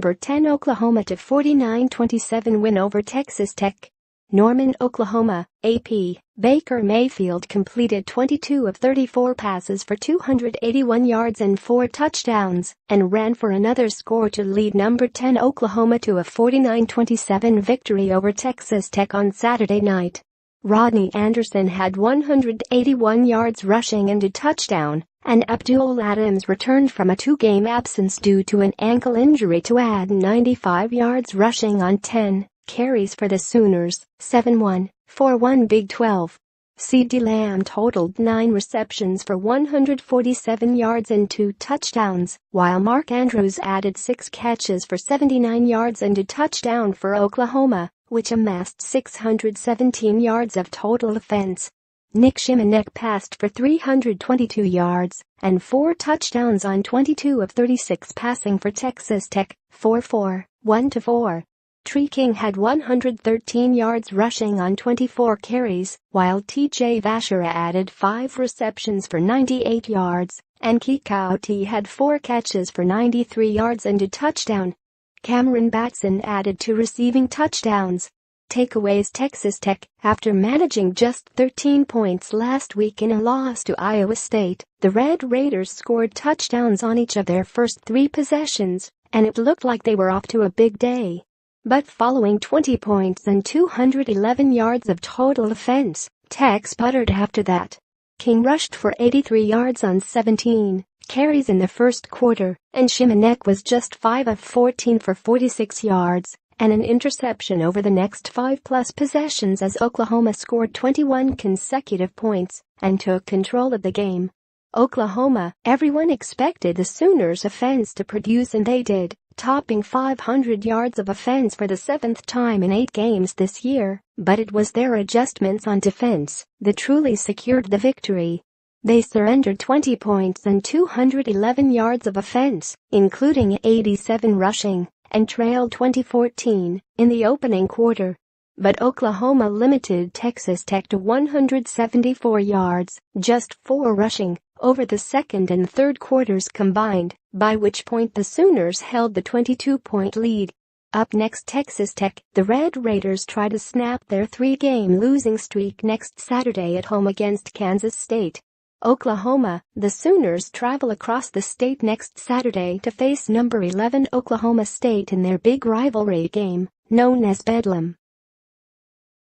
number 10 Oklahoma to 49-27 win over Texas Tech. Norman, Oklahoma, AP. Baker Mayfield completed 22 of 34 passes for 281 yards and 4 touchdowns and ran for another score to lead number 10 Oklahoma to a 49-27 victory over Texas Tech on Saturday night. Rodney Anderson had 181 yards rushing and a touchdown, and Abdul Adams returned from a 2-game absence due to an ankle injury to add 95 yards rushing on 10 carries for the Sooners. 7-1-4-1 Big 12. CeeDee Lamb totaled 9 receptions for 147 yards and 2 touchdowns, while Mark Andrews added 6 catches for 79 yards and a touchdown for Oklahoma, which amassed 617 yards of total offense. Nick Shimonek passed for 322 yards and 4 touchdowns on 22 of 36 passing for Texas Tech. 4-4-1-4. Trey King had 113 yards rushing on 24 carries, while TJ Vasher added 5 receptions for 98 yards, and Kikauti had 4 catches for 93 yards and a touchdown. Cameron Batson added 2 receiving touchdowns. Takeaways: Texas Tech, after managing just 13 points last week in a loss to Iowa State, the Red Raiders scored touchdowns on each of their first 3 possessions, and it looked like they were off to a big day. But following 20 points and 211 yards of total offense, Tech sputtered after that. King rushed for 83 yards on 17 carries in the first quarter, and Shimonek was just 5 of 14 for 46 yards and an interception over the next 5+ possessions as Oklahoma scored 21 consecutive points and took control of the game. Oklahoma, everyone expected the Sooners' offense to produce, and they did, topping 500 yards of offense for the 7th time in 8 games this year, but it was their adjustments on defense that truly secured the victory. They surrendered 20 points and 211 yards of offense, including 87 rushing, and trailed 20-14 in the opening quarter. But Oklahoma limited Texas Tech to 174 yards, just 4 rushing, over the second and third quarters combined, by which point the Sooners held the 22-point lead. Up next, Texas Tech. The Red Raiders try to snap their 3-game losing streak next Saturday at home against Kansas State. Oklahoma. The Sooners travel across the state next Saturday to face number 11 Oklahoma State in their big rivalry game, known as Bedlam.